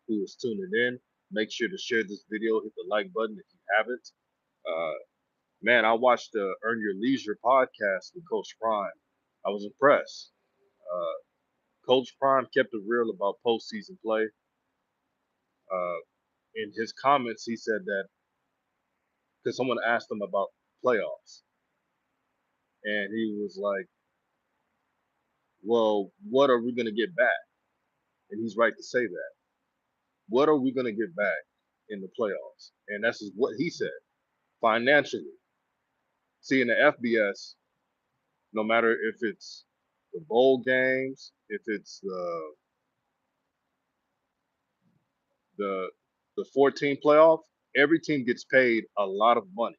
who is tuning in. Make sure to share this video, hit the like button if you haven't. Uh, Man, I watched the Earn Your Leisure podcast with Coach Prime. I was impressed. Uh, Coach Prime kept it real about postseason play. Uh, in his comments, he said that because someone asked him about playoffs, and he was like, "Well, what are we going to get back?" And he's right to say that. What are we going to get back in the playoffs? And that's just what he said. Financially, see in the FBS, no matter if it's the bowl games, if it's the the 14 playoff, every team gets paid a lot of money.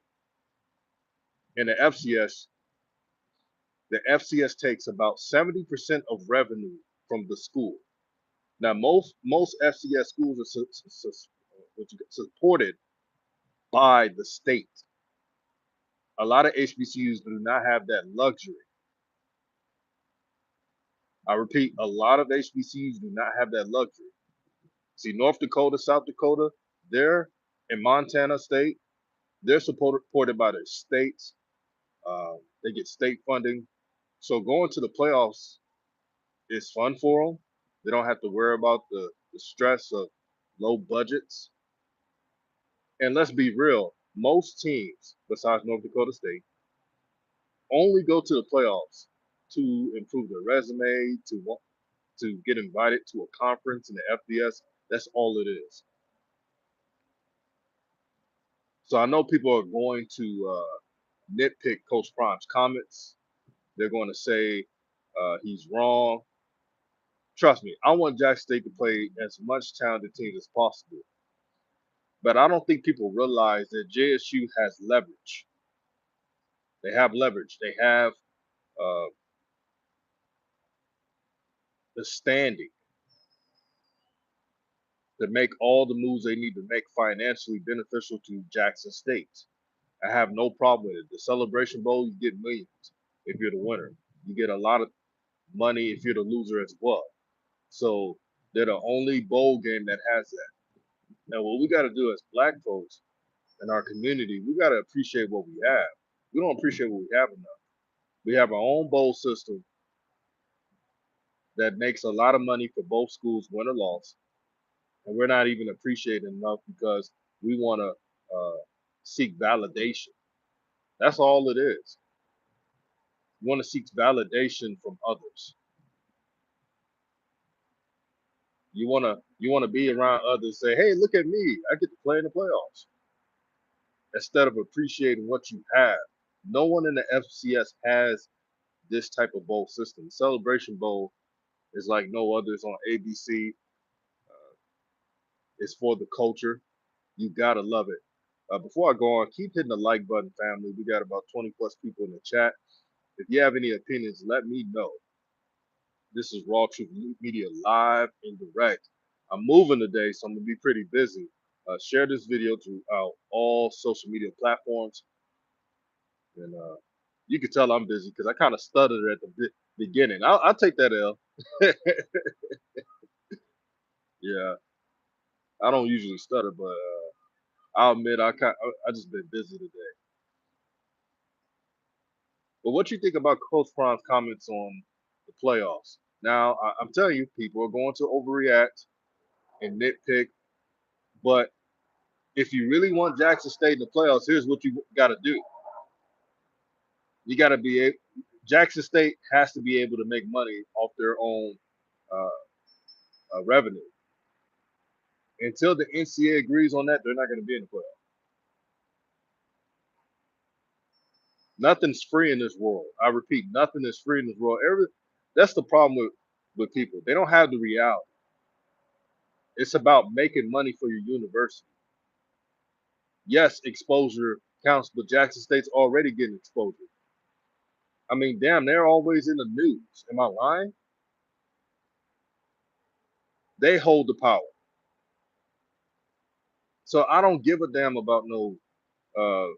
In the FCS takes about 70% of revenue from the school. Now, most FCS schools are supported by the state. A lot of HBCUs do not have that luxury. I repeat, a lot of HBCUs do not have that luxury. See, North Dakota, South Dakota, they're in Montana State. They're supported by the states. They get state funding. So going to the playoffs is fun for them. They don't have to worry about the stress of low budgets. And let's be real, most teams, besides North Dakota State, only go to the playoffs to improve their resume, to get invited to a conference in the FBS. That's all it is. So I know people are going to nitpick Coach Prime's comments. They're going to say he's wrong. Trust me, I want Jack State to play as much talented teams as possible. But I don't think people realize that JSU has leverage. They have leverage. They have uh, the standing to make all the moves they need to make financially beneficial to Jackson State. I have no problem with it. The Celebration Bowl, you get millions if you're the winner. You get a lot of money if you're the loser as well. So they're the only bowl game that has that. Now, what we got to do as black folks in our community, we got to appreciate what we have. We don't appreciate what we have enough. We have our own bowl system that makes a lot of money for both schools, win or loss, and we're not even appreciating enough because we want to seek validation. That's all it is. You want to seek validation from others. You want to be around others. Say, hey, look at me! I get to play in the playoffs. Instead of appreciating what you have, no one in the FCS has this type of bowl system. The Celebration Bowl is like no others on ABC. Uh, it's for the culture. You gotta love it. Before I go on, keep hitting the like button, family. We got about 20 plus people in the chat. If you have any opinions, let me know. This is Raw Truth Media live and direct. I'm moving today, so I'm gonna be pretty busy. Share this video throughout all social media platforms, and you can tell I'm busy because I kind of stuttered at the beginning. I'll take that L. Yeah, I don't usually stutter, but I'll admit I just been busy today. But what you think about Coach Prime's comments on the playoffs? Now, I'm telling you, people are going to overreact and nitpick. But if you really want Jackson State in the playoffs, here's what you got to do. You got to be able, Jackson State has to be able to make money off their own revenue. Until the NCAA agrees on that, they're not going to be in the playoffs. Nothing's free in this world. I repeat, nothing is free in this world. That's the problem with people. They don't have the reality. It's about making money for your university. Yes, exposure counts, but Jackson State's already getting exposure. I mean, damn, they're always in the news. Am I lying? They hold the power. So I don't give a damn about no uh,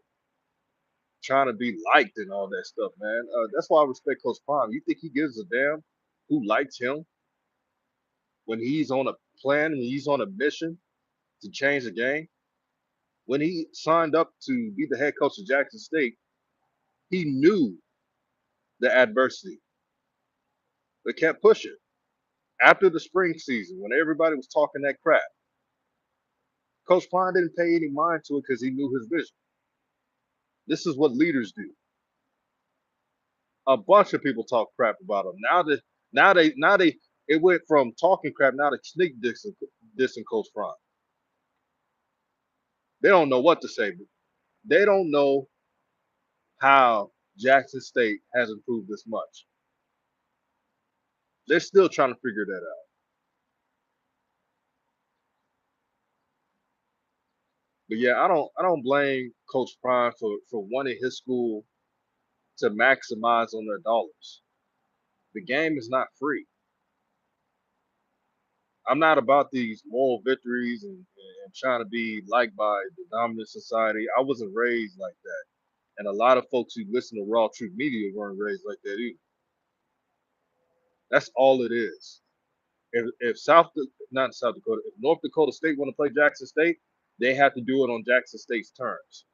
trying to be liked and all that stuff, man. That's why I respect Coach Prime. You think he gives a damn who likes him when plan, when he's on a mission to change the game, when he signed up to be the head coach of Jackson State, he knew the adversity, but kept pushing. After the spring season, when everybody was talking that crap, Coach Prime didn't pay any mind to it because he knew his vision. This is what leaders do. A bunch of people talk crap about him. Now they it went from talking crap now to sneak dissing Coach Prime. They don't know what to say. They don't know how Jackson State has improved this much. They're still trying to figure that out. But yeah, I don't blame Coach Prime for wanting his school to maximize on their dollars. The game is not free. I'm not about these moral victories and trying to be liked by the dominant society. I wasn't raised like that. And a lot of folks who listen to Raw Truth Media weren't raised like that either. That's all it is. If not South Dakota, if North Dakota State want to play Jackson State, they have to do it on Jackson State's terms.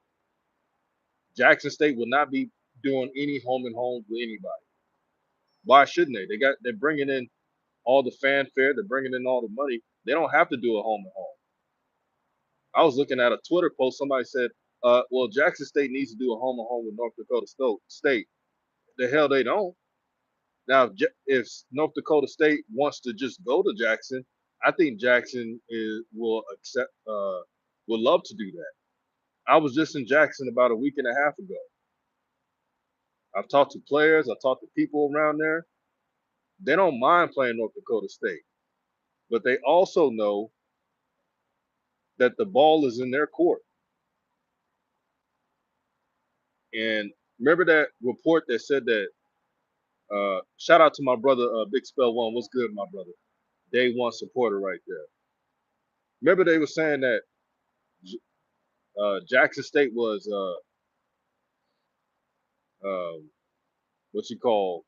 Jackson State will not be doing any home and homes with anybody. Why shouldn't they? They're bringing in all the fanfare, they're bringing in all the money. They don't have to do a home and home. I was looking at a Twitter post. Somebody said, "Well, Jackson State needs to do a home and home with North Dakota State." The hell they don't. Now, if North Dakota State wants to just go to Jackson, I think Jackson will accept, will love to do that. I was just in Jackson about a week and a half ago. I've talked to players, I've talked to people around there. They don't mind playing North Dakota State, but they also know that the ball is in their court. And remember that report that said that, shout out to my brother, Big Spell One. What's good, my brother? Day one supporter right there. Remember they were saying that Jackson State was what you call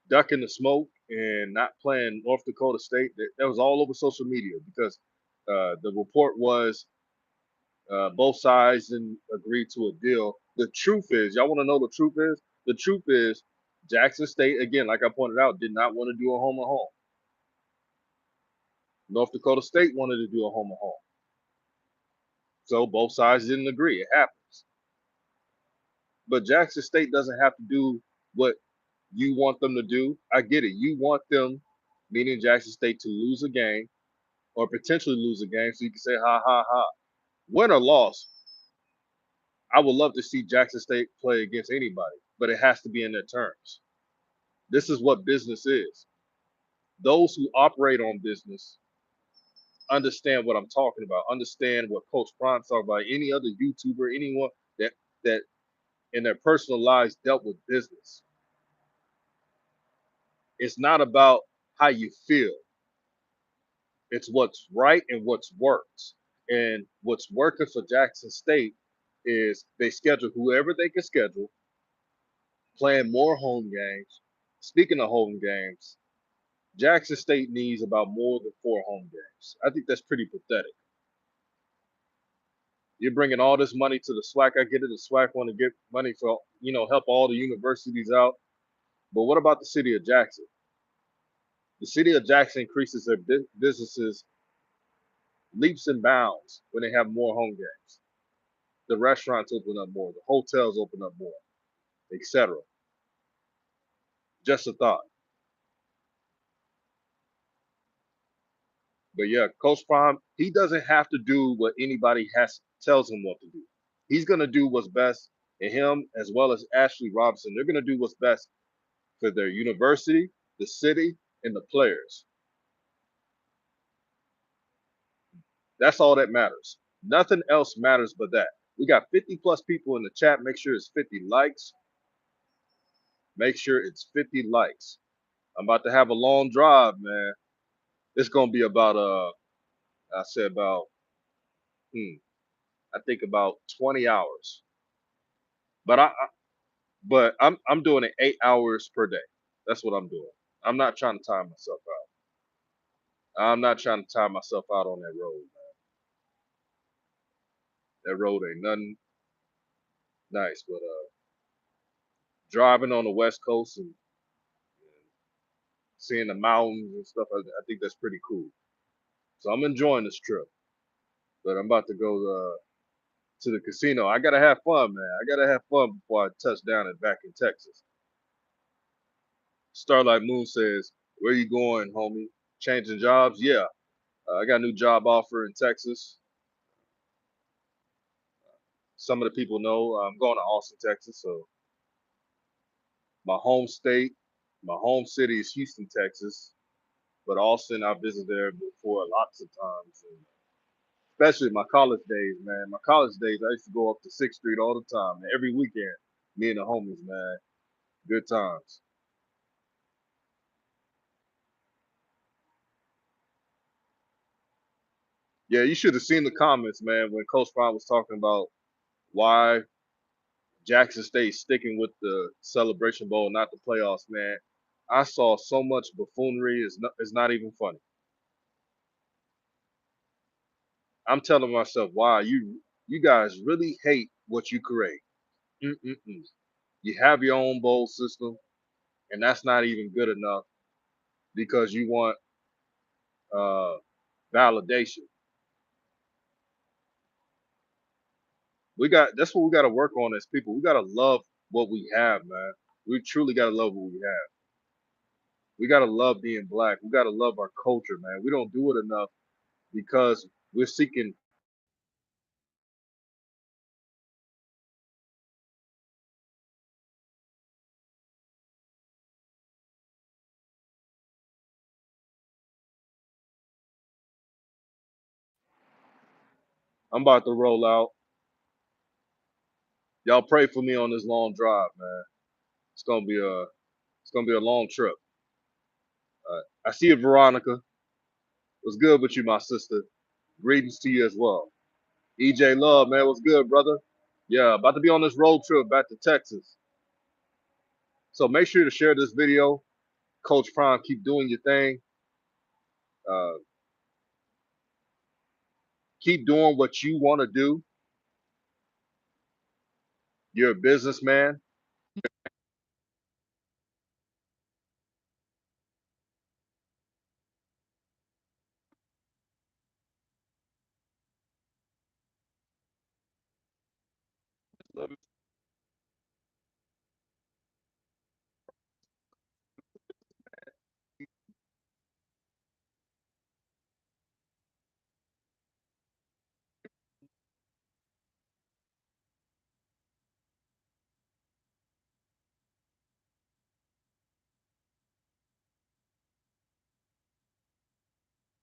ducking the smoke and not playing North Dakota State. That was all over social media because the report was both sides didn't agree to a deal. The truth is, y'all want to know the truth is? The truth is, Jackson State, again, like I pointed out, did not want to do a home and home. North Dakota State wanted to do a home and home. So both sides didn't agree. It happens. But Jackson State doesn't have to do what you want them to do. I get it. You want them, meaning Jackson State, to lose a game or potentially lose a game so you can say, ha, ha, ha. Win or loss, I would love to see Jackson State play against anybody, but it has to be in their terms. This is what business is. Those who operate on business understand what I'm talking about, understand what Coach Prime talked about, any other YouTuber, anyone that in their personal lives dealt with business. It's not about how you feel. It's what's right and what's worked. And what's working for Jackson State is they schedule whoever they can schedule, playing more home games. Speaking of home games, Jackson State needs about more than 4 home games. I think that's pretty pathetic. You're bringing all this money to the SWAC. I get it. The SWAC want to get money for, help all the universities out. But what about the city of Jackson? The city of Jackson increases their businesses leaps and bounds when they have more home games. The restaurants open up more, the hotels open up more, etc. Just a thought. But yeah, Coach Prime, he doesn't have to do what anybody tells him what to do. He's gonna do what's best, and him as well as Ashley Robinson, they're gonna do what's best for their university, the city, and the players. That's all that matters. Nothing else matters but that. We got 50 plus people in the chat. Make sure it's 50 likes. Make sure it's 50 likes. I'm about to have a long drive, man. It's gonna be about I said about I think about 20 hours. But I'm doing it 8 hours per day. That's what I'm doing. I'm not trying to time myself out. I'm not trying to tie myself out on that road. That road ain't nothing nice, but driving on the West Coast and seeing the mountains and stuff, I think that's pretty cool. So I'm enjoying this trip, but I'm about to go to the casino. I gotta have fun, man. I gotta have fun before I touch down and back in Texas. Starlight Moon says, "Where you going, homie? Changing jobs? Yeah, I got a new job offer in Texas. Some of the people know I'm going to Austin, Texas. So my home state, my home city is Houston, Texas. But Austin, I've visited there before lots of times, and especially my college days, man. My college days, I used to go up to Sixth Street all the time, every weekend. Me and the homies, man. Good times. Yeah, you should have seen the comments, man, when Coach Prime was talking about why Jackson State sticking with the Celebration Bowl, not the playoffs, man. I saw so much buffoonery. It's not even funny. I'm telling myself, wow, you guys really hate what you create. Mm-mm-mm. You have your own bowl system, and that's not even good enough because you want uh, validation. That's what we got to work on as people. We got to love what we have, man. We truly got to love what we have. We got to love being black. We got to love our culture, man. We don't do it enough because we're seeking. I'm about to roll out. Y'all pray for me on this long drive, man. It's gonna be a long trip. I see you, Veronica. What's good with you, my sister? Greetings to you as well. EJ Love, man, what's good, brother? Yeah, about to be on this road trip back to Texas. So make sure to share this video. Coach Prime, keep doing your thing. Uh, keep doing what you want to do. You're a businessman.